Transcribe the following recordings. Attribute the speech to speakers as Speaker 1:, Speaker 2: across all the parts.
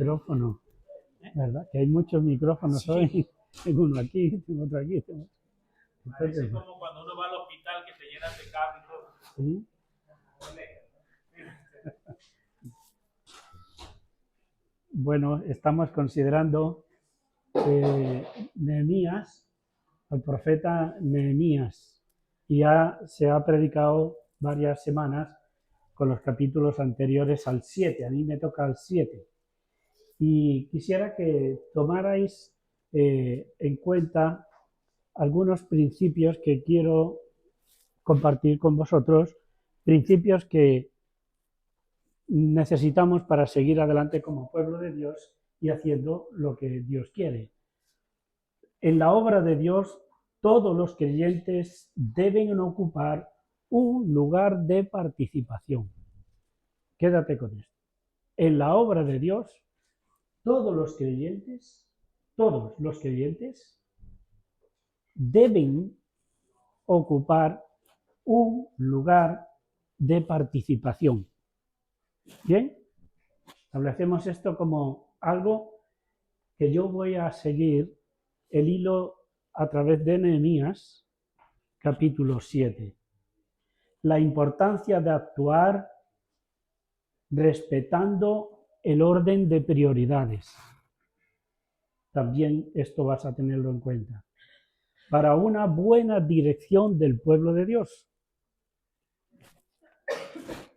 Speaker 1: Micrófono, ¿verdad? Que hay muchos micrófonos
Speaker 2: Sí.
Speaker 1: hoy. Tengo uno aquí, tengo otro aquí.
Speaker 2: Parece como cuando uno va al hospital que te llenan de cable y todo.
Speaker 1: ¿Sí? Bueno, estamos considerando Nehemías, al profeta Nehemías, y ya se ha predicado varias semanas con los capítulos anteriores al 7. A mí me toca al 7. Y quisiera que tomarais en cuenta algunos principios que quiero compartir con vosotros, principios que necesitamos para seguir adelante como pueblo de Dios y haciendo lo que Dios quiere. En la obra de Dios, todos los creyentes deben ocupar un lugar de participación. Quédate con esto. En la obra de Dios, todos los creyentes deben ocupar un lugar de participación. Bien, establecemos esto como algo que yo voy a seguir el hilo a través de Nehemías, capítulo 7. La importancia de actuar respetando el orden de prioridades. También esto vas a tenerlo en cuenta. Para una buena dirección del pueblo de Dios.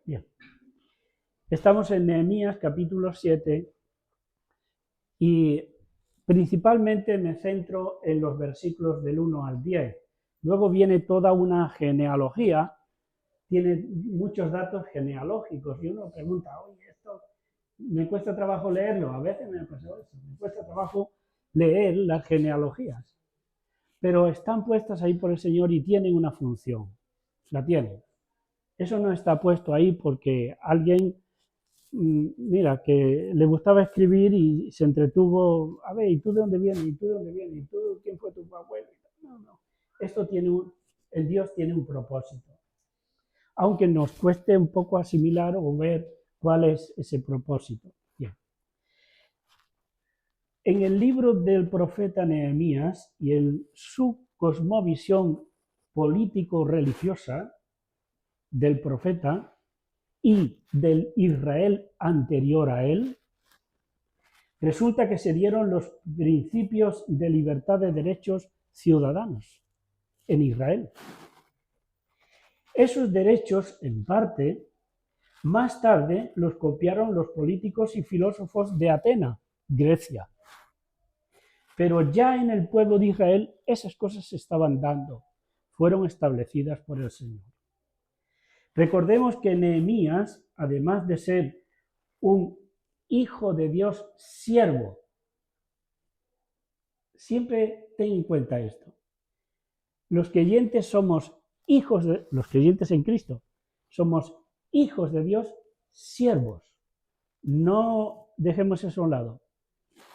Speaker 1: Bien. Estamos en Nehemías capítulo 7 y principalmente me centro en los versículos del 1 al 10. Luego viene toda una genealogía, tiene muchos datos genealógicos y uno pregunta, oye, esto me cuesta trabajo leerlo, a veces me ha pasado eso, me cuesta trabajo leer las genealogías, pero están puestas ahí por el Señor y tienen una función, la tienen. Eso no está puesto ahí porque alguien, mira, que le gustaba escribir y se entretuvo, a ver, ¿y tú de dónde vienes? ¿Y tú de dónde vienes? ¿Y tú quién fue tu abuelo? No. Esto tiene el Dios tiene un propósito. Aunque nos cueste un poco asimilar o ver cuál es ese propósito. Bien. En el libro del profeta Nehemías y en su cosmovisión político-religiosa del profeta y del Israel anterior a él, resulta que se dieron los principios de libertad de derechos ciudadanos en Israel. Esos derechos, en parte, más tarde los copiaron los políticos y filósofos de Atenas, Grecia. Pero ya en el pueblo de Israel esas cosas se estaban dando, fueron establecidas por el Señor. Recordemos que Nehemías, además de ser un hijo de Dios siervo, siempre ten en cuenta esto. Los creyentes somos hijos de los creyentes en Cristo, somos hijos de Dios siervos. No dejemos eso a un lado.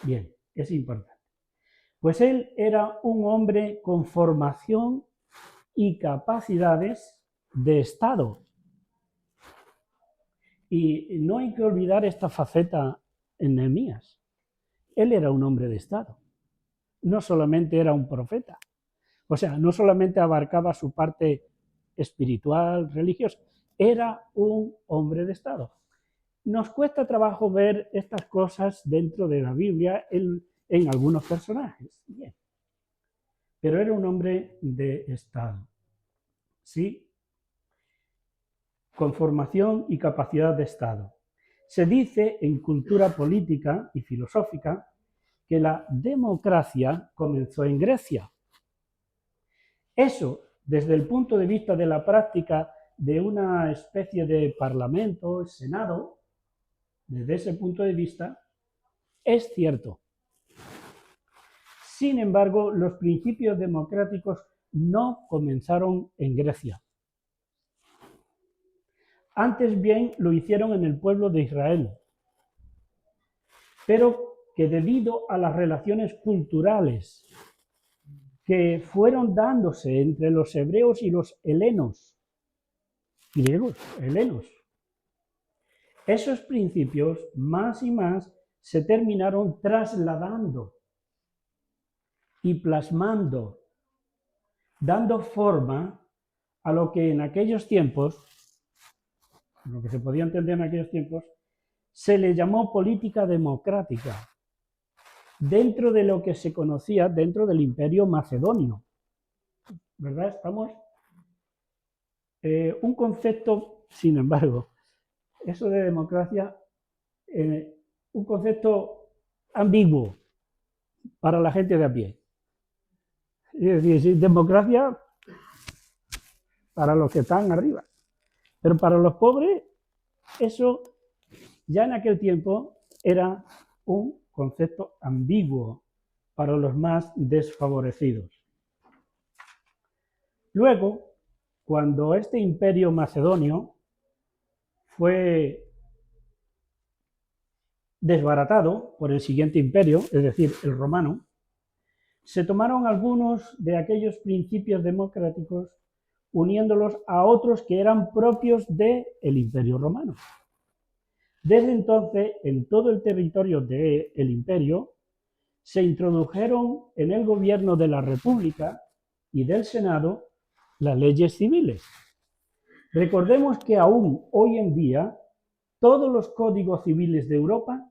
Speaker 1: Bien, es importante. Pues él era un hombre con formación y capacidades de Estado. Y no hay que olvidar esta faceta en Nehemías. Él era un hombre de Estado. No solamente era un profeta. O sea, no solamente abarcaba su parte espiritual, religiosa. Era un hombre de Estado. Nos cuesta trabajo ver estas cosas dentro de la Biblia en algunos personajes. Bien. Pero era un hombre de Estado. ¿Sí? Con formación y capacidad de Estado. Se dice en cultura política y filosófica que la democracia comenzó en Grecia. Eso, desde el punto de vista de la práctica de una especie de parlamento, senado, desde ese punto de vista, es cierto. Sin embargo, los principios democráticos no comenzaron en Grecia. Antes bien lo hicieron en el pueblo de Israel, pero que debido a las relaciones culturales que fueron dándose entre los hebreos y los helenos, griegos, helenos, esos principios más y más se terminaron trasladando y plasmando, dando forma a lo que en aquellos tiempos, lo que se podía entender en aquellos tiempos, se le llamó política democrática, dentro de lo que se conocía dentro del Imperio Macedonio. ¿Verdad? Estamos... un concepto, sin embargo, eso de democracia, un concepto ambiguo para la gente de a pie. Es decir, democracia para los que están arriba. Pero para los pobres, eso ya en aquel tiempo era un concepto ambiguo para los más desfavorecidos. Luego, cuando este imperio macedonio fue desbaratado por el siguiente imperio, es decir, el romano, se tomaron algunos de aquellos principios democráticos uniéndolos a otros que eran propios del imperio romano. Desde entonces, en todo el territorio del imperio, se introdujeron en el gobierno de la República y del Senado las leyes civiles. Recordemos que aún hoy en día todos los códigos civiles de Europa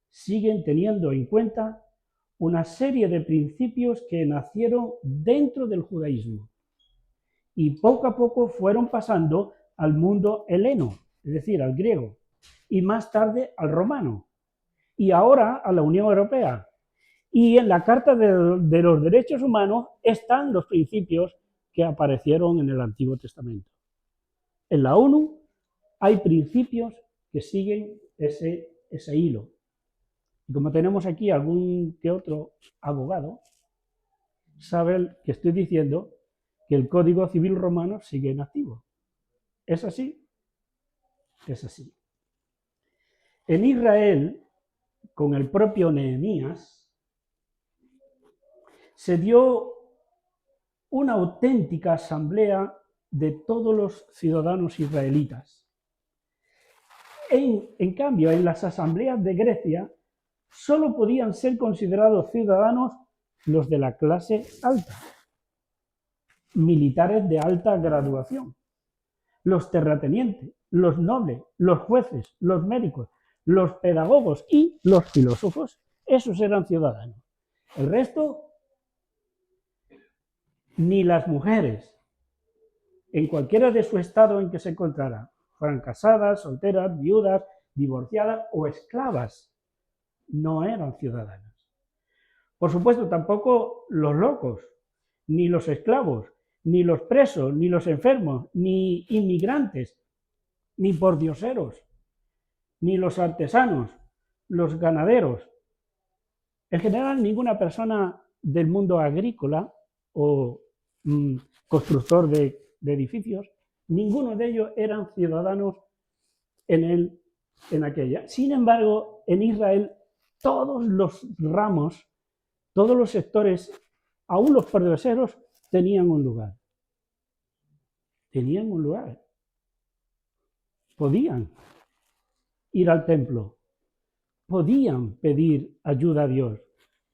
Speaker 1: siguen teniendo en cuenta una serie de principios que nacieron dentro del judaísmo y poco a poco fueron pasando al mundo heleno, es decir, al griego, y más tarde al romano, y ahora a la Unión Europea. Y en la Carta de los Derechos Humanos están los principios que aparecieron en el Antiguo Testamento. En la ONU hay principios que siguen ese hilo. Y como tenemos aquí algún que otro abogado, saben que estoy diciendo que el Código Civil Romano sigue en activo. ¿Es así? Es así. En Israel, con el propio Nehemías, se dio una auténtica asamblea de todos los ciudadanos israelitas. En cambio, en las asambleas de Grecia, solo podían ser considerados ciudadanos los de la clase alta, militares de alta graduación, los terratenientes, los nobles, los jueces, los médicos, los pedagogos y los filósofos. Esos eran ciudadanos. El resto, ni las mujeres, en cualquiera de su estado en que se encontraran, fueran casadas, solteras, viudas, divorciadas o esclavas, no eran ciudadanas. Por supuesto, tampoco los locos, ni los esclavos, ni los presos, ni los enfermos, ni inmigrantes, ni pordioseros, ni los artesanos, los ganaderos. En general, ninguna persona del mundo agrícola o constructor de edificios, ninguno de ellos eran ciudadanos en aquella. Sin embargo, en Israel, todos los ramos, todos los sectores, aún los pordioseros, tenían un lugar. Tenían un lugar. Podían ir al templo. Podían pedir ayuda a Dios.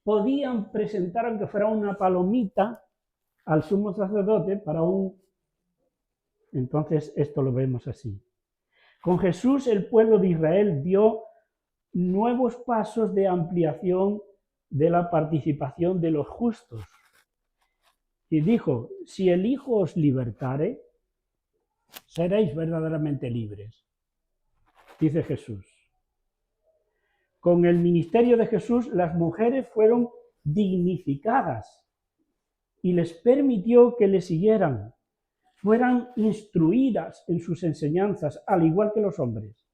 Speaker 1: Podían presentar, aunque fuera una palomita, al sumo sacerdote para un... Entonces, esto lo vemos así. Con Jesús, el pueblo de Israel dio nuevos pasos de ampliación de la participación de los justos. Y dijo, si el Hijo os libertare, seréis verdaderamente libres, dice Jesús. Con el ministerio de Jesús, las mujeres fueron dignificadas y les permitió que le siguieran, fueran instruidas en sus enseñanzas, al igual que los hombres.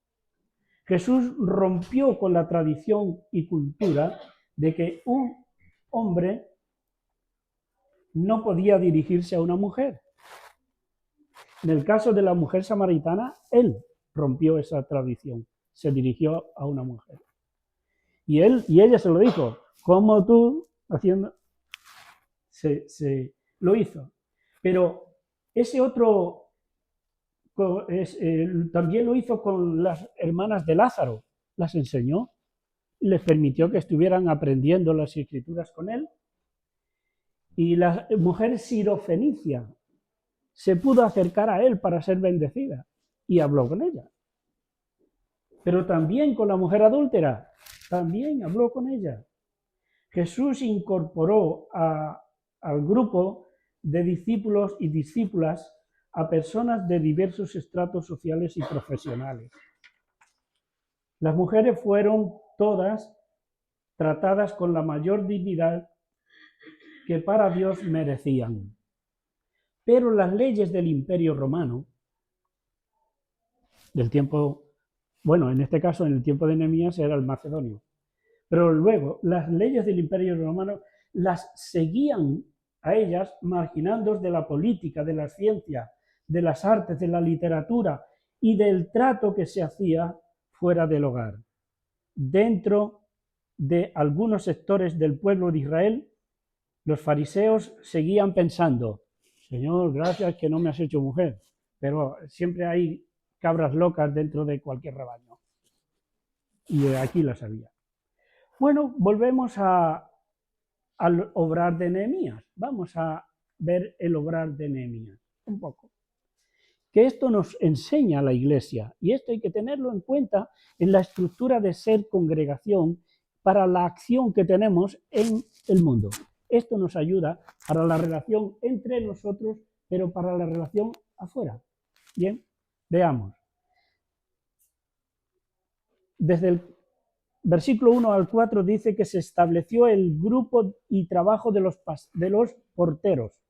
Speaker 1: Jesús rompió con la tradición y cultura de que un hombre no podía dirigirse a una mujer. En el caso de la mujer samaritana, él rompió esa tradición, se dirigió a una mujer. Y ella se lo dijo, como tú, haciendo, lo hizo. Pero ese otro también lo hizo con las hermanas de Lázaro, las enseñó. les permitió que estuvieran aprendiendo las escrituras con él. Y la mujer sirofenicia se pudo acercar a él para ser bendecida y habló con ella. Pero también con la mujer adúltera, también habló con ella. Jesús incorporó al grupo de discípulos y discípulas a personas de diversos estratos sociales y profesionales. Las mujeres fueron todas tratadas con la mayor dignidad que para Dios merecían. Pero las leyes del Imperio Romano, del tiempo, bueno, en este caso en el tiempo de Nehemías era el macedonio, pero luego las leyes del Imperio Romano las seguían a ellas marginando de la política, de la ciencia, de las artes, de la literatura y del trato que se hacía fuera del hogar. Dentro de algunos sectores del pueblo de Israel, los fariseos seguían pensando: Señor, gracias que no me has hecho mujer, pero siempre hay cabras locas dentro de cualquier rebaño. Y aquí las había. Bueno, volvemos al obrar de Nehemías. Vamos a ver el obrar de Nehemías un poco. Que esto nos enseña la Iglesia, y esto hay que tenerlo en cuenta en la estructura de ser congregación para la acción que tenemos en el mundo. Esto nos ayuda para la relación entre nosotros, pero para la relación afuera. Bien, veamos. Desde el versículo 1 al 4 dice que se estableció el grupo y trabajo de los porteros.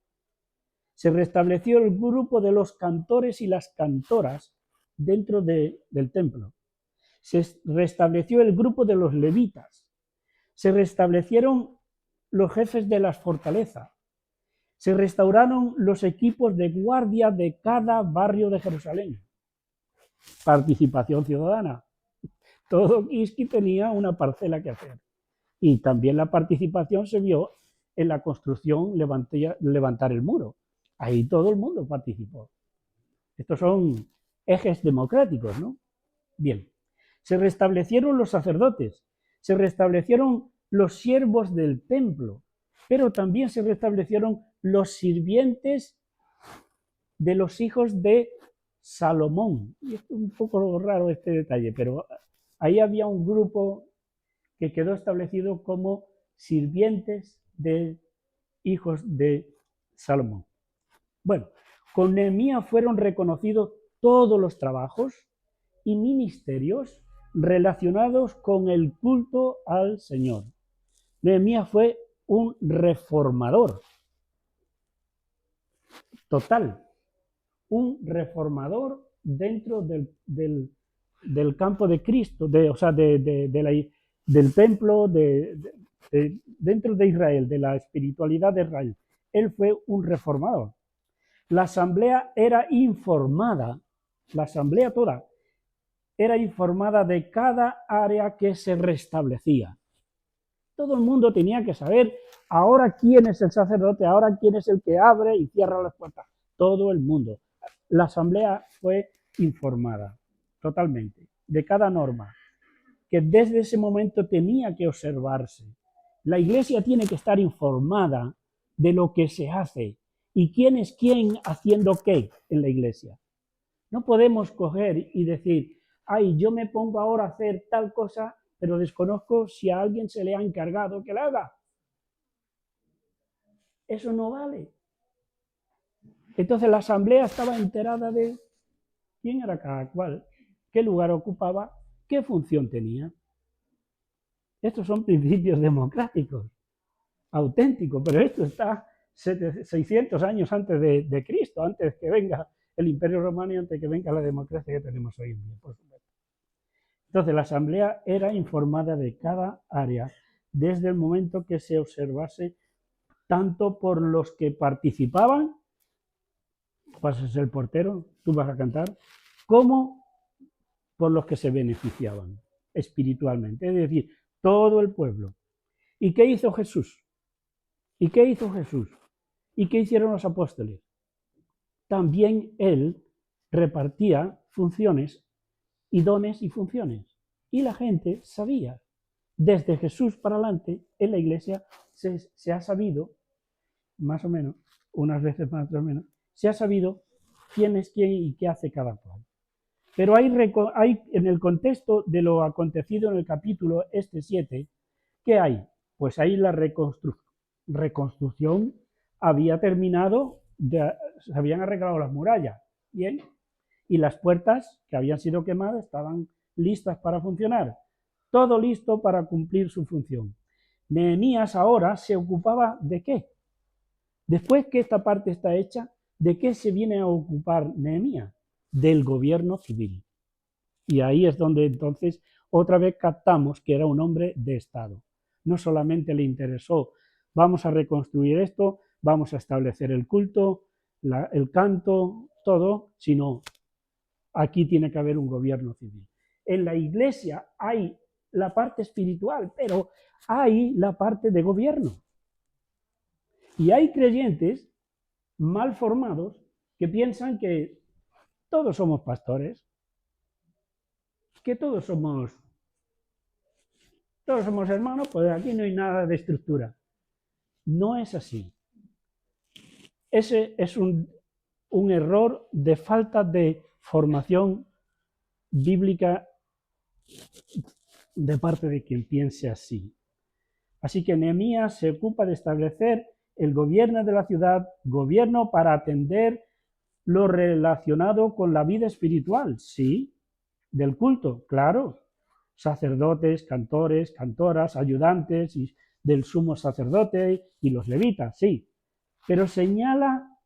Speaker 1: Se restableció el grupo de los cantores y las cantoras dentro del templo. Se restableció el grupo de los levitas. Se restablecieron los jefes de las fortalezas. Se restauraron los equipos de guardia de cada barrio de Jerusalén. Participación ciudadana. Todo Quisqui tenía una parcela que hacer. Y también la participación se vio en la construcción, levantar el muro. Ahí todo el mundo participó. Estos son ejes democráticos, ¿no? Bien. Se restablecieron los sacerdotes, se restablecieron los siervos del templo, pero también se restablecieron los sirvientes de los hijos de Salomón. Y es un poco raro este detalle, pero ahí había un grupo que quedó establecido como sirvientes de hijos de Salomón. Bueno, con Nehemías fueron reconocidos todos los trabajos y ministerios relacionados con el culto al Señor. Nehemías fue un reformador total, un reformador dentro del campo de Cristo, del templo, dentro de Israel, de la espiritualidad de Israel. Él fue un reformador. La asamblea era informada, la asamblea toda era informada de cada área que se restablecía. Todo el mundo tenía que saber ahora quién es el sacerdote, ahora quién es el que abre y cierra las puertas. Todo el mundo. La asamblea fue informada totalmente de cada norma que desde ese momento tenía que observarse. La Iglesia tiene que estar informada de lo que se hace y quién es quién haciendo qué en la Iglesia. No podemos coger y decir: ay, yo me pongo ahora a hacer tal cosa, pero desconozco si a alguien se le ha encargado que la haga. Eso no vale. Entonces la asamblea estaba enterada de quién era cada cual, qué lugar ocupaba, qué función tenía. Estos son principios democráticos, auténticos, pero esto está 600 años antes de Cristo, antes que venga el Imperio Romano y antes que venga la democracia que tenemos hoy en día, por supuesto. Entonces la asamblea era informada de cada área desde el momento que se observase, tanto por los que participaban, vas a ser el portero, tú vas a cantar, como por los que se beneficiaban espiritualmente, es decir, todo el pueblo. ¿Y qué hizo Jesús? ¿Y qué hizo Jesús? ¿Y qué hicieron los apóstoles? También él repartía funciones y dones y funciones. Y la gente sabía. desde Jesús para adelante, en la iglesia se ha sabido, más o menos, unas veces más o menos, se ha sabido quién es quién y qué hace cada cual. Pero hay en el contexto de lo acontecido en el capítulo 7, ¿qué hay? Pues ahí la reconstrucción había terminado, se habían arreglado las murallas, bien, y las puertas que habían sido quemadas estaban listas para funcionar. Todo listo para cumplir su función. Nehemías ahora se ocupaba ¿de qué? Después que esta parte está hecha, ¿de qué se viene a ocupar Nehemías? Del gobierno civil. Y ahí es donde entonces otra vez captamos que era un hombre de Estado. No solamente le interesó, vamos a reconstruir esto, vamos a establecer el culto, el canto, todo, sino aquí tiene que haber un gobierno civil. En la iglesia hay la parte espiritual, pero hay la parte de gobierno. Y hay creyentes mal formados que piensan que todos somos pastores, que todos somos hermanos, pues aquí no hay nada de estructura. No es así. Ese es un error de falta de formación bíblica de parte de quien piense así. Así que Nehemías se ocupa de establecer el gobierno de la ciudad, gobierno para atender lo relacionado con la vida espiritual, sí, del culto, claro, sacerdotes, cantores, cantoras, ayudantes del sumo sacerdote y los levitas, sí, pero señala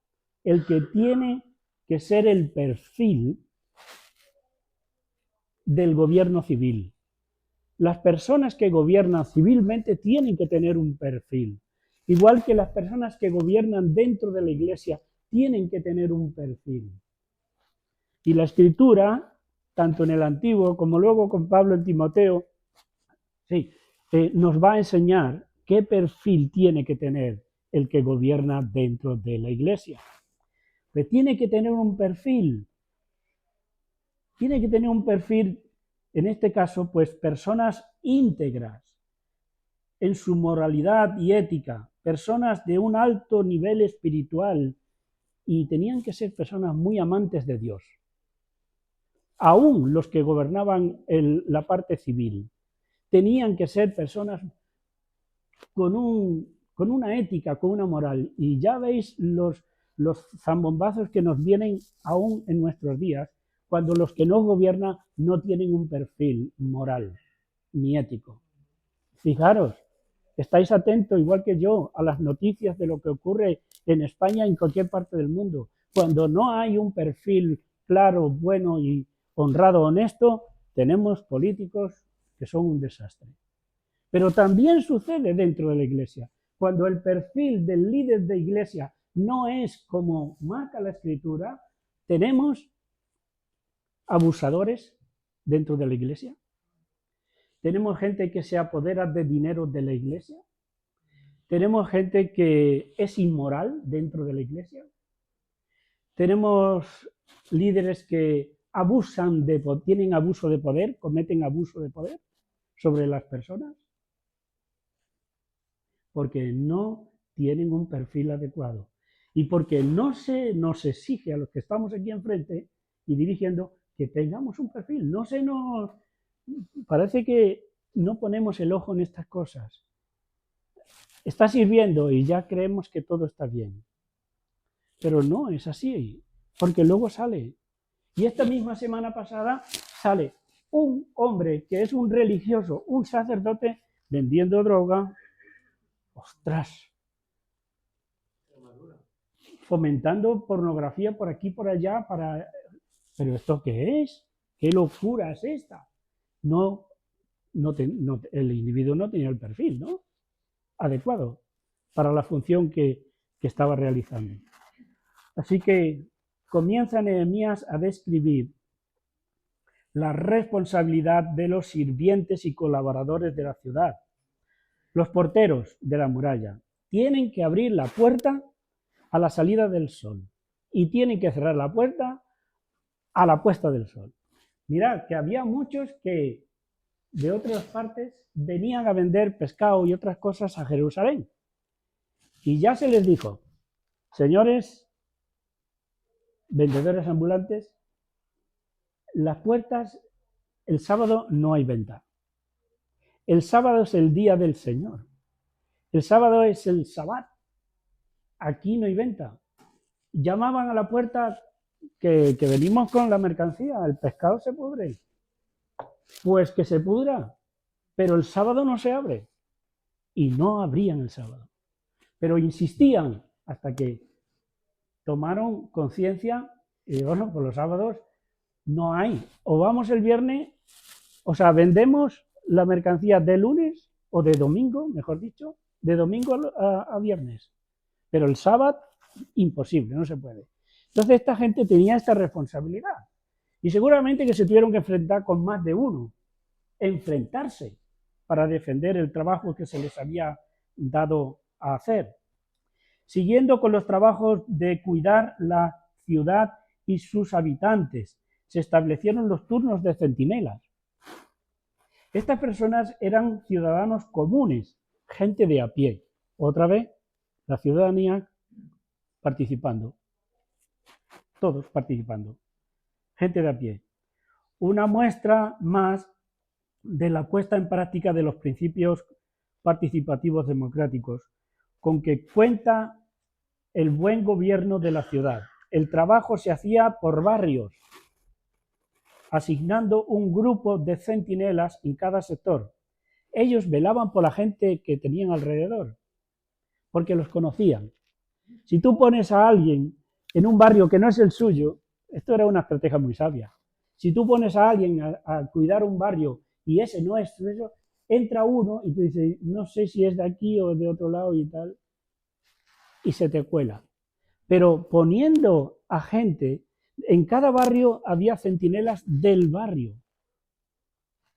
Speaker 1: el que tiene que ser el perfil del gobierno civil. Las personas que gobiernan civilmente tienen que tener un perfil, igual que las personas que gobiernan dentro de la iglesia tienen que tener un perfil. Y la Escritura, tanto en el Antiguo como luego con Pablo en Timoteo, sí, nos va a enseñar qué perfil tiene que tener el que gobierna dentro de la iglesia. Pues tiene que tener un perfil. Tiene que tener un perfil, en este caso, pues personas íntegras en su moralidad y ética, personas de un alto nivel espiritual, y tenían que ser personas muy amantes de Dios. Aún los que gobernaban la parte civil tenían que ser personas con una ética, con una moral. Y ya veis los zambombazos que nos vienen aún en nuestros días, cuando los que nos gobiernan no tienen un perfil moral ni ético. Fijaros, estáis atentos, igual que yo, a las noticias de lo que ocurre en España y en cualquier parte del mundo. Cuando no hay un perfil claro, bueno y honrado, honesto, tenemos políticos que son un desastre. Pero también sucede dentro de la iglesia. Cuando el perfil del líder de iglesia no es como marca la Escritura, tenemos abusadores dentro de la iglesia. Tenemos gente que se apodera de dinero de la iglesia. Tenemos gente que es inmoral dentro de la iglesia. Tenemos líderes que tienen abuso de poder, cometen abuso de poder sobre las personas, porque no tienen un perfil adecuado y porque no se nos exige a los que estamos aquí enfrente y dirigiendo que tengamos un perfil. Parece que no ponemos el ojo en estas cosas. Está sirviendo y ya creemos que todo está bien. Pero no es así, porque luego sale. Y esta misma semana pasada sale un hombre que es un religioso, un sacerdote, vendiendo droga. ¡Ostras! Fomentando pornografía por aquí, por allá, ¿pero esto qué es? ¿Qué locura es esta? El individuo no tenía el perfil, ¿no?, adecuado para la función que estaba realizando. Así que comienza Nehemías a describir la responsabilidad de los sirvientes y colaboradores de la ciudad. Los porteros de la muralla tienen que abrir la puerta a la salida del sol y tienen que cerrar la puerta a la puesta del sol. Mirad que había muchos que de otras partes venían a vender pescado y otras cosas a Jerusalén. Y ya se les dijo, señores vendedores ambulantes, las puertas, el sábado no hay venta. El sábado es el día del Señor. El sábado es el Sabbat. Aquí no hay venta. Llamaban a la puerta que venimos con la mercancía, el pescado se pudre. Pues que se pudra, pero el sábado no se abre. Y no abrían el sábado. Pero insistían hasta que tomaron conciencia y bueno, pues los sábados no hay. O vamos el viernes, o sea, vendemos la mercancía de lunes o de domingo, mejor dicho, de domingo a viernes. Pero el sábado, imposible, no se puede. Entonces esta gente tenía esta responsabilidad. Y seguramente que se tuvieron que enfrentar con más de uno. Enfrentarse para defender el trabajo que se les había dado a hacer. Siguiendo con los trabajos de cuidar la ciudad y sus habitantes, se establecieron los turnos de centinelas. Estas personas eran ciudadanos comunes, gente de a pie. Otra vez, la ciudadanía participando. Todos participando. Gente de a pie. Una muestra más de la puesta en práctica de los principios participativos democráticos, con que cuenta el buen gobierno de la ciudad. El trabajo se hacía por barrios, asignando un grupo de centinelas en cada sector. Ellos velaban por la gente que tenían alrededor, porque los conocían. Si tú pones a alguien en un barrio que no es el suyo, esto era una estrategia muy sabia. Si tú pones a alguien a cuidar un barrio y ese no es suyo, entra uno y tú dices, no sé si es de aquí o de otro lado y tal, y se te cuela. Pero poniendo a gente, en cada barrio había centinelas del barrio.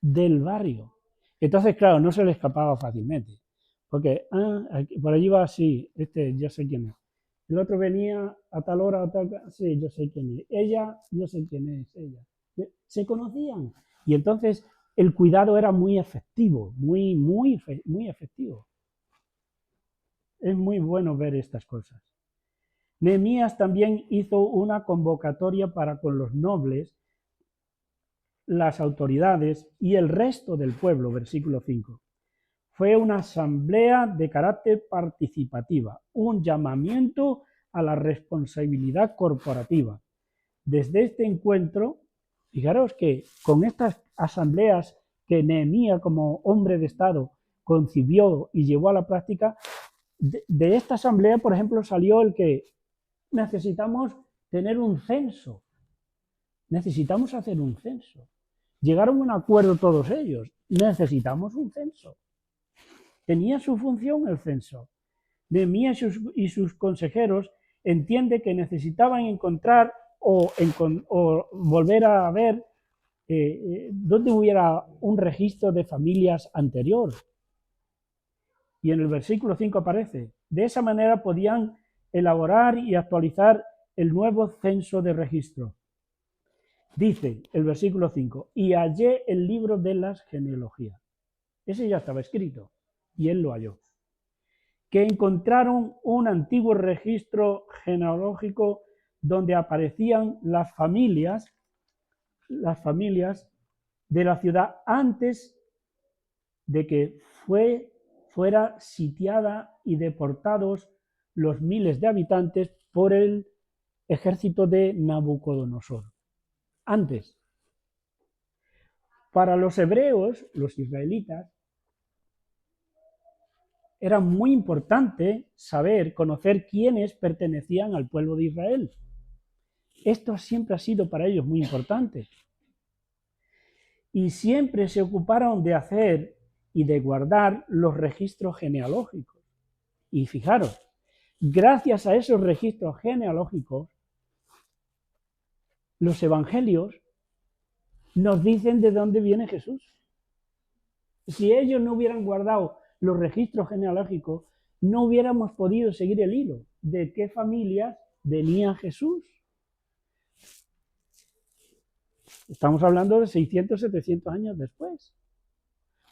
Speaker 1: Del barrio. Entonces, claro, no se le escapaba fácilmente. Porque, por allí va así, yo sé quién es. El otro venía a tal hora, a tal, sí, yo sé quién es. Ella, yo sé quién es ella. Se conocían. Y entonces el cuidado era muy efectivo, muy efectivo. Es muy bueno ver estas cosas. Nehemías también hizo una convocatoria para con los nobles, las autoridades y el resto del pueblo, versículo 5. Fue una asamblea de carácter participativa, un llamamiento a la responsabilidad corporativa. Desde este encuentro, fijaros que con estas asambleas que Nehemías como hombre de Estado concibió y llevó a la práctica, de esta asamblea, por ejemplo, salió el que necesitamos tener un censo. Necesitamos hacer un censo. Llegaron a un acuerdo todos ellos. Necesitamos un censo. Tenía su función el censo. Nehemías y sus consejeros entienden que necesitaban encontrar o volver a ver donde hubiera un registro de familias anterior. Y en el versículo 5 aparece, de esa manera podían elaborar y actualizar el nuevo censo de registro. Dice el versículo 5, y hallé el libro de las genealogías. Ese ya estaba escrito y él lo halló. Que encontraron un antiguo registro genealógico donde aparecían las familias de la ciudad antes de que fuera sitiada y deportados los miles de habitantes por el ejército de Nabucodonosor. Antes. Para los hebreos, los israelitas, era muy importante saber, conocer quiénes pertenecían al pueblo de Israel. Esto siempre ha sido para ellos muy importante. Y siempre se ocuparon de hacer y de guardar los registros genealógicos. Y fijaros, gracias a esos registros genealógicos, los evangelios nos dicen de dónde viene Jesús. Si ellos no hubieran guardado los registros genealógicos, no hubiéramos podido seguir el hilo de qué familias venía Jesús. Estamos hablando de 600, 700 años después.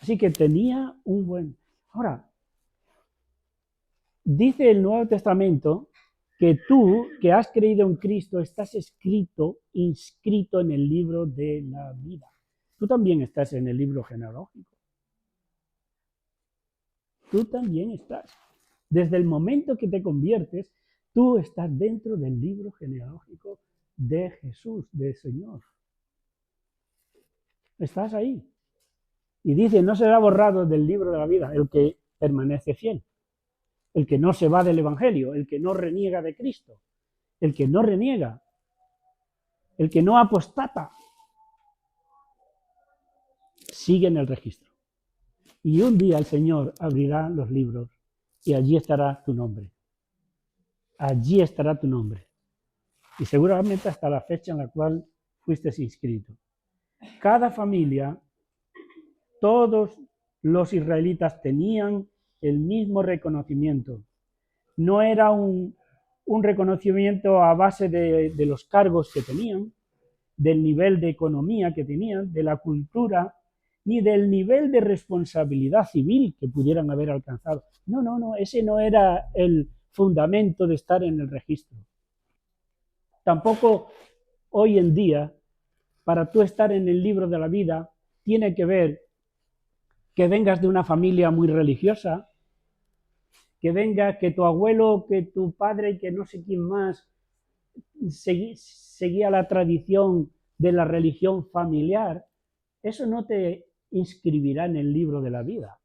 Speaker 1: Así que tenía un buen... Ahora, dice el Nuevo Testamento que tú, que has creído en Cristo, estás inscrito en el libro de la vida. Tú también estás en el libro genealógico. Tú también estás. Desde el momento que te conviertes, tú estás dentro del libro genealógico de Jesús, del Señor. Estás ahí. Y dice, no será borrado del libro de la vida el que permanece fiel, el que no se va del Evangelio, el que no reniega de Cristo, el que no reniega, el que no apostata, sigue en el registro. Y un día el Señor abrirá los libros y allí estará tu nombre. Allí estará tu nombre. Y seguramente hasta la fecha en la cual fuiste inscrito. Cada familia, todos los israelitas tenían el mismo reconocimiento. No era un reconocimiento a base de los cargos que tenían, del nivel de economía que tenían, de la cultura, ni del nivel de responsabilidad civil que pudieran haber alcanzado. No, ese no era el fundamento de estar en el registro. Tampoco hoy en día, para tú estar en el libro de la vida, tiene que ver que vengas de una familia muy religiosa, que tu abuelo, que tu padre, que no sé quién más, seguía la tradición de la religión familiar. Eso no te inscribirá en el libro de la vida.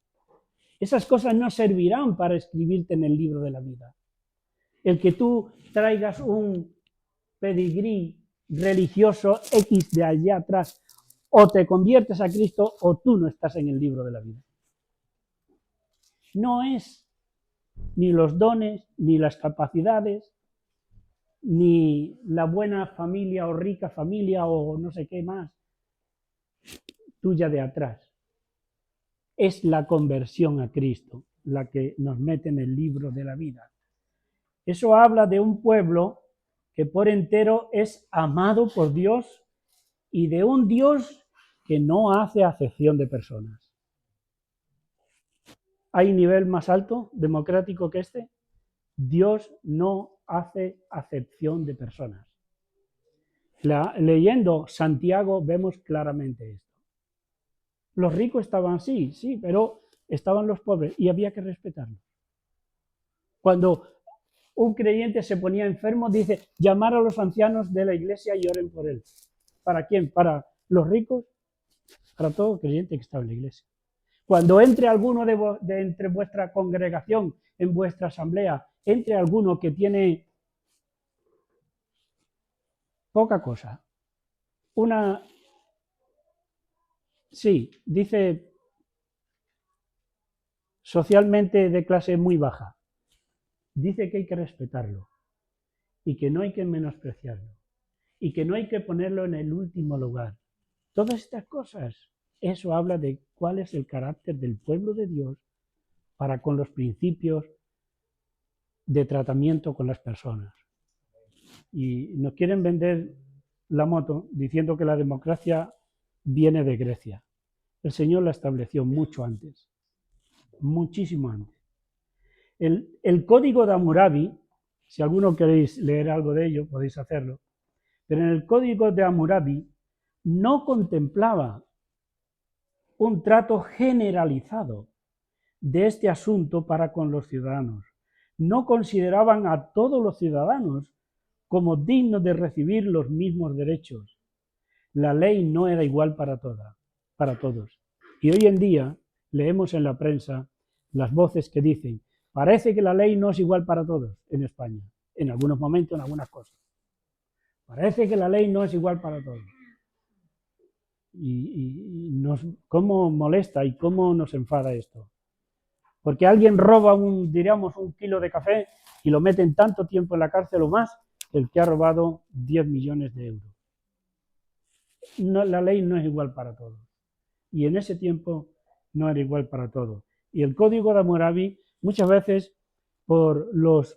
Speaker 1: Esas cosas no servirán para escribirte en el libro de la vida. El que tú traigas un pedigrí religioso X de allá atrás, o te conviertes a Cristo o tú no estás en el libro de la vida. No es ni los dones, ni las capacidades, ni la buena familia o rica familia o no sé qué más tuya de atrás. Es la conversión a Cristo la que nos mete en el libro de la vida. Eso habla de un pueblo que por entero es amado por Dios y de un Dios que no hace acepción de personas. ¿Hay nivel más alto democrático que este? Dios no hace acepción de personas. Leyendo Santiago vemos claramente esto. Los ricos estaban sí, pero estaban los pobres y había que respetarlos. Cuando un creyente se ponía enfermo, dice, llamar a los ancianos de la iglesia y oren por él. ¿Para quién? ¿Para los ricos? Para todo creyente que estaba en la iglesia. Cuando entre alguno de entre vuestra congregación, en vuestra asamblea, entre alguno que tiene poca cosa, dice socialmente de clase muy baja, dice que hay que respetarlo y que no hay que menospreciarlo y que no hay que ponerlo en el último lugar. Todas estas cosas, eso habla de cuál es el carácter del pueblo de Dios para con los principios de tratamiento con las personas. Y nos quieren vender la moto diciendo que la democracia viene de Grecia. El Señor la estableció mucho antes, muchísimo antes. El código de Hammurabi, si alguno queréis leer algo de ello, podéis hacerlo, pero en el código de Hammurabi no contemplaba un trato generalizado de este asunto para con los ciudadanos. No consideraban a todos los ciudadanos como dignos de recibir los mismos derechos. La ley no era igual para todos. Y hoy en día leemos en la prensa las voces que dicen, parece que la ley no es igual para todos en España, en algunos momentos, en algunas cosas. Parece que la ley no es igual para todos. Y cómo molesta y cómo nos enfada esto. Porque alguien roba un kilo de café y lo meten tanto tiempo en la cárcel o más que el que ha robado 10 millones de euros. No, la ley no es igual para todos. Y en ese tiempo no era igual para todos. Y el código de Hammurabi, muchas veces, por los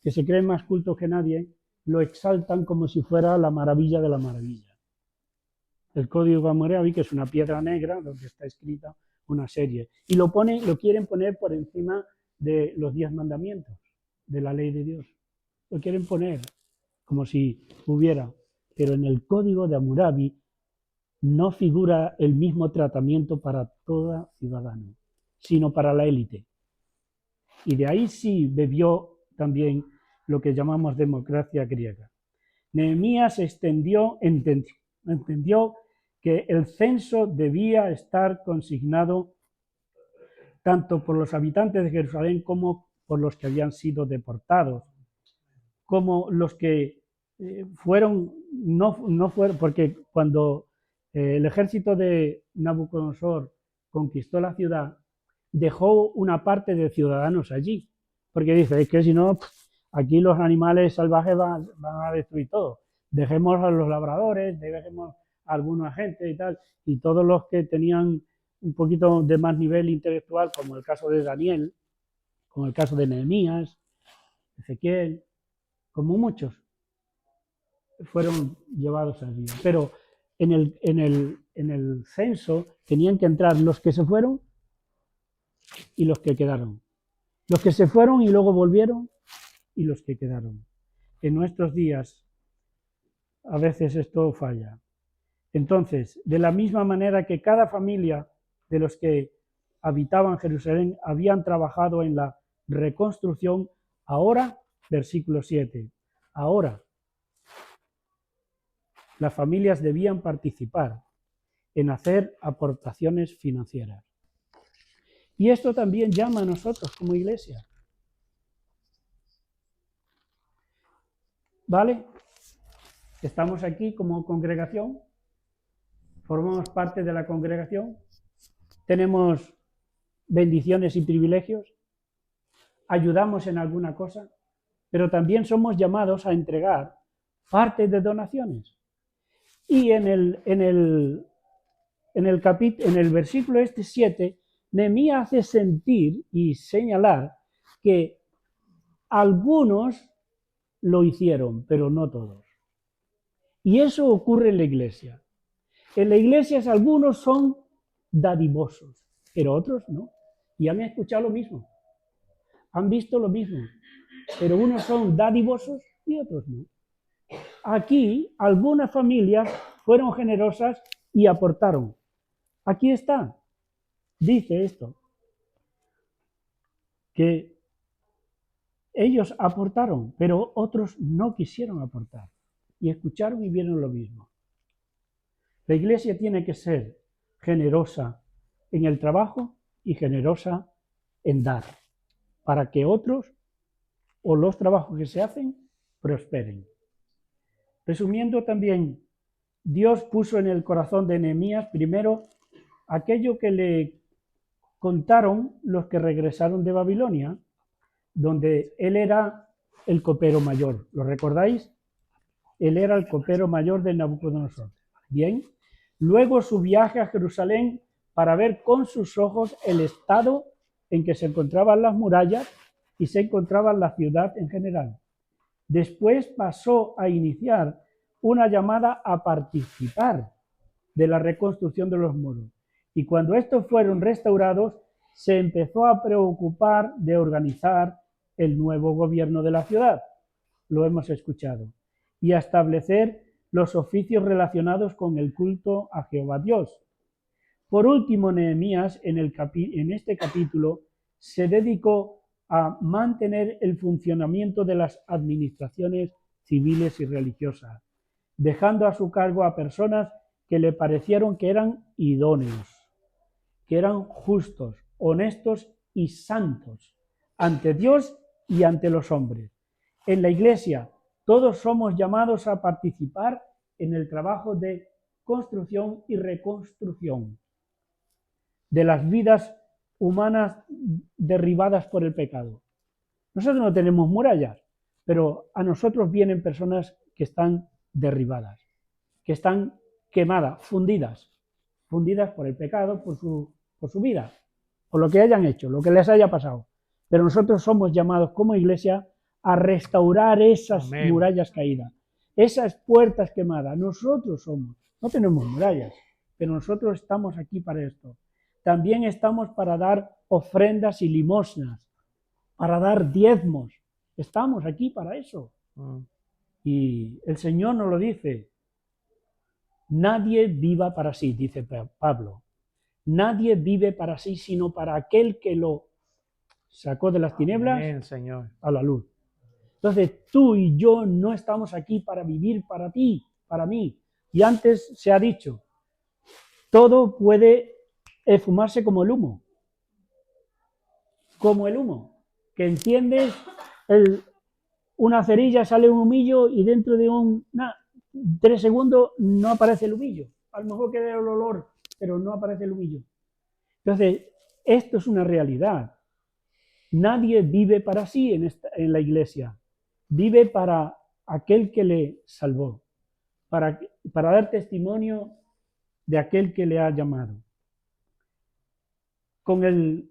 Speaker 1: que se creen más cultos que nadie, lo exaltan como si fuera la maravilla de la maravilla. El código de Hammurabi, que es una piedra negra donde está escrita una serie. Y lo quieren poner por encima de los 10 mandamientos, de la ley de Dios. Lo quieren poner como si hubiera. Pero en el código de Hammurabi no figura el mismo tratamiento para todo ciudadano, sino para la élite. Y de ahí sí bebió también lo que llamamos democracia griega. Nehemías entendió que el censo debía estar consignado tanto por los habitantes de Jerusalén como por los que habían sido deportados, como los que no fueron, porque cuando el ejército de Nabucodonosor conquistó la ciudad, dejó una parte de ciudadanos allí, porque dice, es que si no, aquí los animales salvajes van a destruir todo. Dejemos a los labradores, dejemos a alguna gente y tal, y todos los que tenían un poquito de más nivel intelectual, como el caso de Daniel, como el caso de Nehemías, Ezequiel, como muchos, fueron llevados allí. Pero en el censo tenían que entrar los que se fueron y los que quedaron. Los que se fueron y luego volvieron y los que quedaron. En nuestros días a veces esto falla. Entonces, de la misma manera que cada familia de los que habitaban Jerusalén habían trabajado en la reconstrucción, ahora, versículo 7, ahora las familias debían participar en hacer aportaciones financieras. Y esto también llama a nosotros como iglesia. ¿Vale? Estamos aquí como congregación, formamos parte de la congregación, tenemos bendiciones y privilegios, ayudamos en alguna cosa, pero también somos llamados a entregar parte de donaciones. Y en el versículo 7, Nehemías hace sentir y señalar que algunos lo hicieron, pero no todos. Y eso ocurre en la iglesia. En la iglesia algunos son dadivosos, pero otros no. Y han escuchado lo mismo, han visto lo mismo, pero unos son dadivosos y otros no. Aquí algunas familias fueron generosas y aportaron. Aquí está, dice esto, que ellos aportaron, pero otros no quisieron aportar y escucharon y vieron lo mismo. La iglesia tiene que ser generosa en el trabajo y generosa en dar, para que otros o los trabajos que se hacen prosperen. Resumiendo también, Dios puso en el corazón de Nehemías primero aquello que le contaron los que regresaron de Babilonia, donde él era el copero mayor. ¿Lo recordáis? Él era el copero mayor de Nabucodonosor. Bien. Luego su viaje a Jerusalén para ver con sus ojos el estado en que se encontraban las murallas y se encontraba la ciudad en general. Después pasó a iniciar una llamada a participar de la reconstrucción de los muros. Y cuando estos fueron restaurados, se empezó a preocupar de organizar el nuevo gobierno de la ciudad. Lo hemos escuchado. Y a establecer los oficios relacionados con el culto a Jehová Dios. Por último, Nehemías, en este capítulo, se dedicó a mantener el funcionamiento de las administraciones civiles y religiosas, dejando a su cargo a personas que le parecieron que eran idóneos, que eran justos, honestos y santos ante Dios y ante los hombres. En la iglesia, todos somos llamados a participar en el trabajo de construcción y reconstrucción de las vidas humanas derribadas por el pecado. Nosotros no tenemos murallas, pero a nosotros vienen personas que están derribadas, que están quemadas, fundidas por el pecado, por su vida, por lo que hayan hecho, lo que les haya pasado. Pero nosotros somos llamados como iglesia a restaurar esas murallas caídas, esas puertas quemadas. Nosotros somos, no tenemos murallas, pero nosotros estamos aquí para esto, también estamos para dar ofrendas y limosnas, para dar diezmos. Estamos aquí para eso. Y el Señor nos lo dice. Nadie viva para sí, dice Pablo. Nadie vive para sí, sino para aquel que lo sacó de las tinieblas
Speaker 3: Amén, Señor.
Speaker 1: a la luz. Entonces, tú y yo no estamos aquí para vivir para ti, para mí. Y antes se ha dicho, todo puede esfumarse como el humo. Como el humo. Que enciendes una cerilla, sale un humillo y dentro de 3 segundos no aparece el humillo. A lo mejor queda el olor, pero no aparece el humillo. Entonces, esto es una realidad. Nadie vive para sí en la iglesia. Vive para aquel que le salvó, para dar testimonio de aquel que le ha llamado. Con el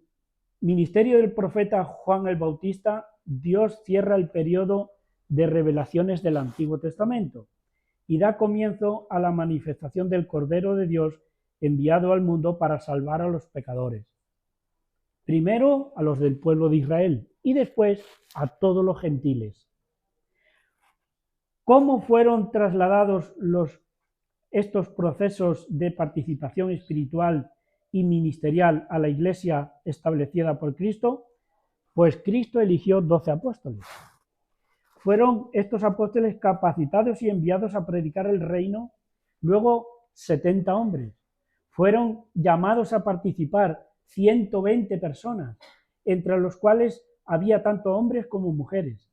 Speaker 1: ministerio del profeta Juan el Bautista, Dios cierra el periodo de revelaciones del Antiguo Testamento y da comienzo a la manifestación del Cordero de Dios enviado al mundo para salvar a los pecadores. Primero a los del pueblo de Israel y después a todos los gentiles. ¿Cómo fueron trasladados estos procesos de participación espiritual y ministerial a la iglesia establecida por Cristo? Pues Cristo eligió 12 apóstoles. Fueron estos apóstoles capacitados y enviados a predicar el reino, luego 70 hombres. Fueron llamados a participar 120 personas, entre los cuales había tanto hombres como mujeres.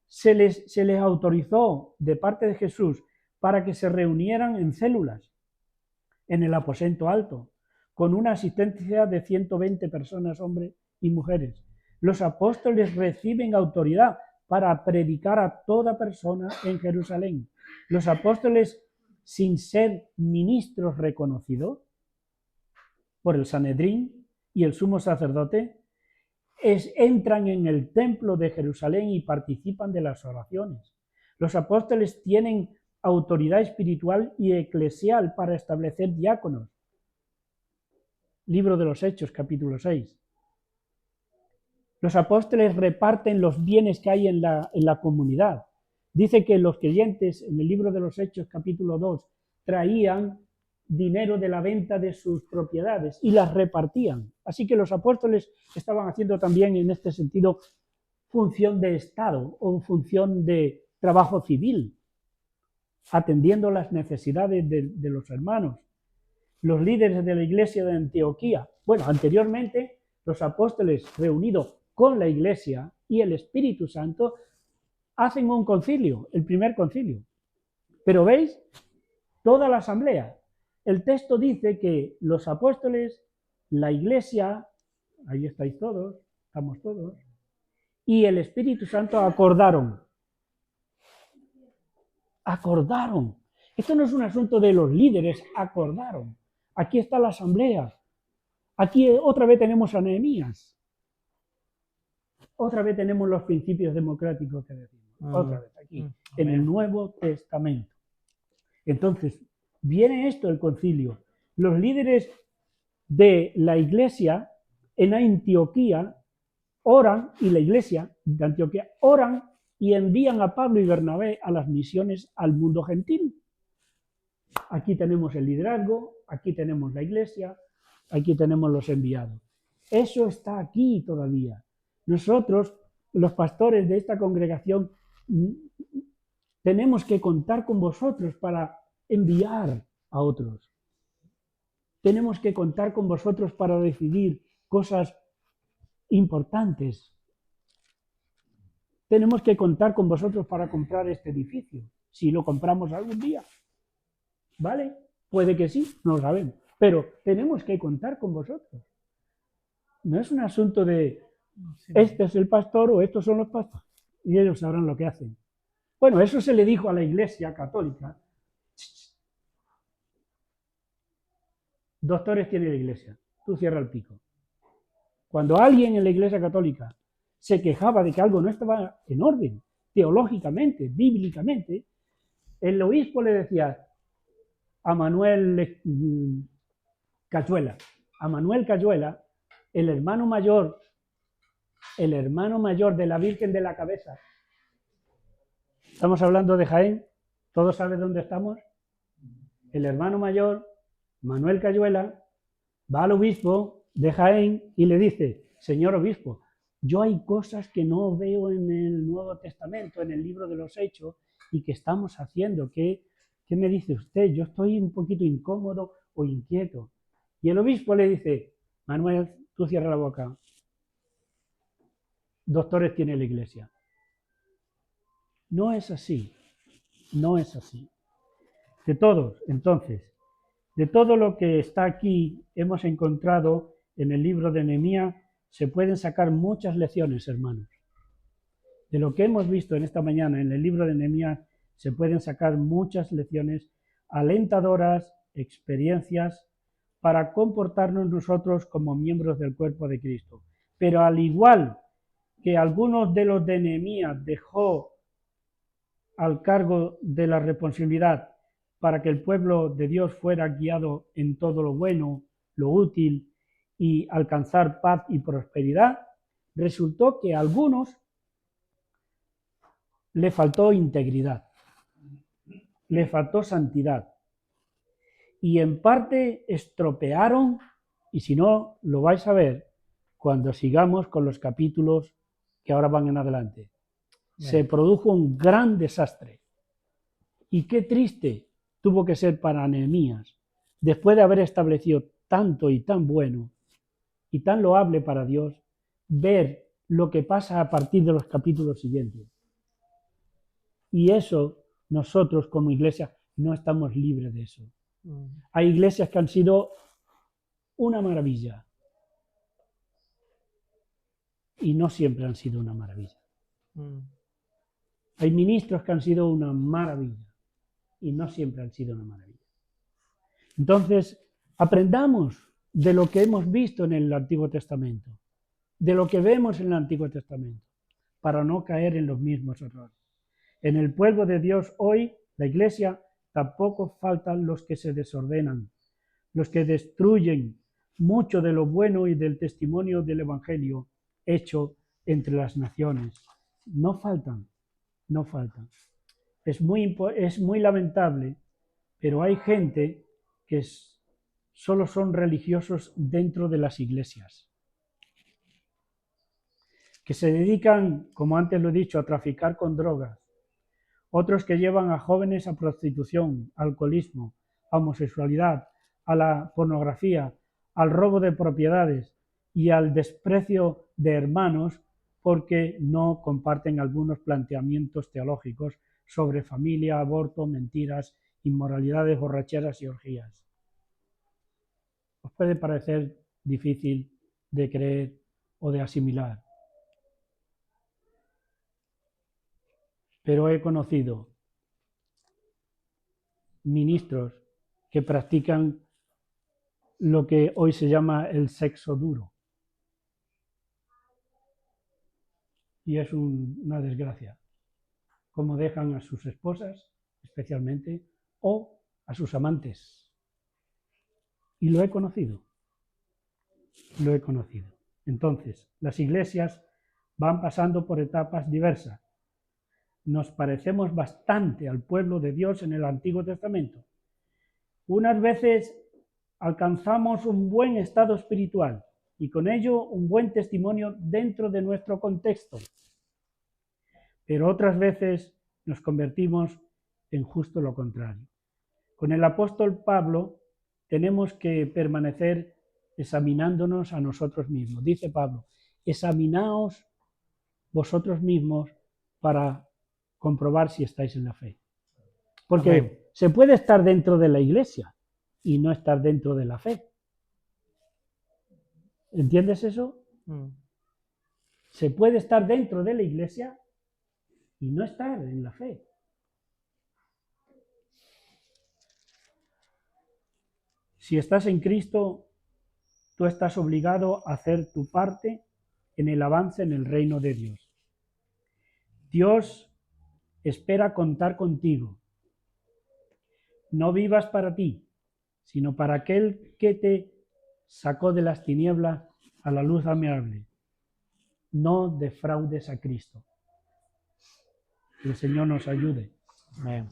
Speaker 1: Se les autorizó de parte de Jesús para que se reunieran en células en el aposento alto, con una asistencia de 120 personas, hombres y mujeres. Los apóstoles reciben autoridad para predicar a toda persona en Jerusalén. Los apóstoles, sin ser ministros reconocidos por el Sanedrín y el sumo sacerdote, entran en el templo de Jerusalén y participan de las oraciones. Los apóstoles tienen autoridad espiritual y eclesial para establecer diáconos. Libro de los Hechos, capítulo 6. Los apóstoles reparten los bienes que hay en la comunidad. Dice que los creyentes, en el libro de los Hechos, capítulo 2, traían dinero de la venta de sus propiedades y las repartían. Así que los apóstoles estaban haciendo también en este sentido función de Estado o función de trabajo civil, atendiendo las necesidades de los hermanos. Los líderes de la iglesia de Antioquía, bueno, anteriormente los apóstoles reunidos con la iglesia y el Espíritu Santo hacen un concilio, el primer concilio. Pero veis, toda la asamblea. El texto dice que los apóstoles, la iglesia, ahí estáis todos, estamos todos, y el Espíritu Santo acordaron. Acordaron. Esto no es un asunto de los líderes, acordaron. Aquí está la asamblea. Aquí otra vez tenemos a Nehemías. Otra vez tenemos los principios democráticos que decimos. Otra vez aquí, en el Nuevo Testamento. Entonces, viene esto el concilio. Los líderes de la iglesia en Antioquía oran, y la iglesia de Antioquía oran y envían a Pablo y Bernabé a las misiones al mundo gentil. Aquí tenemos el liderazgo, aquí tenemos la iglesia, aquí tenemos los enviados. Eso está aquí todavía. Nosotros, los pastores de esta congregación, tenemos que contar con vosotros para enviar a otros. Tenemos que contar con vosotros para decidir cosas importantes. Tenemos que contar con vosotros para comprar este edificio, si lo compramos algún día. ¿Vale? Puede que sí, no lo sabemos. Pero tenemos que contar con vosotros. No es un asunto de este es el pastor o estos son los pastores y ellos sabrán lo que hacen. Bueno, eso se le dijo a la Iglesia católica. Doctores tiene la Iglesia, tú cierra el pico. Cuando alguien en la Iglesia católica se quejaba de que algo no estaba en orden, teológicamente, bíblicamente, el obispo le decía a Manuel Cachuela, a Manuel Cayuela, el hermano mayor de la Virgen de la Cabeza. Estamos hablando de Jaén, ¿todos saben dónde estamos? El hermano mayor, Manuel Cayuela, va al obispo de Jaén y le dice: señor obispo, yo hay cosas que no veo en el Nuevo Testamento, en el libro de los Hechos, y que estamos haciendo. ¿Qué me dice usted? Yo estoy un poquito incómodo o inquieto. Y el obispo le dice: Manuel, tú cierra la boca. Doctores tiene la Iglesia. No es así. No es así. De todos, entonces, de todo lo que está aquí, hemos encontrado en el libro de Nehemías, se pueden sacar muchas lecciones, hermanos. De lo que hemos visto en esta mañana en el libro de Nehemías, se pueden sacar muchas lecciones alentadoras, experiencias, para comportarnos nosotros como miembros del cuerpo de Cristo. Pero al igual que algunos de los de Nehemías dejó al cargo de la responsabilidad para que el pueblo de Dios fuera guiado en todo lo bueno, lo útil y alcanzar paz y prosperidad, resultó que a algunos le faltó integridad, le faltó santidad y en parte estropearon, y si no, lo vais a ver cuando sigamos con los capítulos que ahora van en adelante. Se produjo un gran desastre. Y qué triste tuvo que ser para Nehemías, después de haber establecido tanto y tan bueno y tan loable para Dios, ver lo que pasa a partir de los capítulos siguientes. Y eso, nosotros como iglesia no estamos libres de eso. Hay iglesias que han sido una maravilla y no siempre han sido una maravilla. Hay ministros que han sido una maravilla y no siempre han sido una maravilla. Entonces, aprendamos de lo que hemos visto en el Antiguo Testamento, de lo que vemos en el Antiguo Testamento, para no caer en los mismos errores. En el pueblo de Dios hoy, la Iglesia, tampoco faltan los que se desordenan, los que destruyen mucho de lo bueno y del testimonio del Evangelio hecho entre las naciones. No faltan, no faltan. Es muy lamentable, pero hay gente que solo son religiosos dentro de las iglesias, que se dedican, como antes lo he dicho, a traficar con drogas, otros que llevan a jóvenes a prostitución, alcoholismo, a homosexualidad, a la pornografía, al robo de propiedades y al desprecio de hermanos porque no comparten algunos planteamientos teológicos sobre familia, aborto, mentiras, inmoralidades, borracheras y orgías. Os puede parecer difícil de creer o de asimilar, pero he conocido ministros que practican lo que hoy se llama el sexo duro. Y es una desgracia, cómo dejan a sus esposas, especialmente, o a sus amantes. Y lo he conocido. Lo he conocido. Entonces, las iglesias van pasando por etapas diversas. Nos parecemos bastante al pueblo de Dios en el Antiguo Testamento. Unas veces alcanzamos un buen estado espiritual y con ello un buen testimonio dentro de nuestro contexto. Pero otras veces nos convertimos en justo lo contrario. Con el apóstol Pablo tenemos que permanecer examinándonos a nosotros mismos. Dice Pablo: examinaos vosotros mismos para comprobar si estáis en la fe. Porque se puede estar dentro de la iglesia y no estar dentro de la fe. ¿Entiendes eso? Se puede estar dentro de la iglesia y no estar en la fe. Si estás en Cristo, tú estás obligado a hacer tu parte en el avance en el reino de Dios. Dios espera contar contigo. No vivas para ti, sino para aquel que te sacó de las tinieblas a la luz admirable. No defraudes a Cristo. Que el Señor nos ayude. Amén.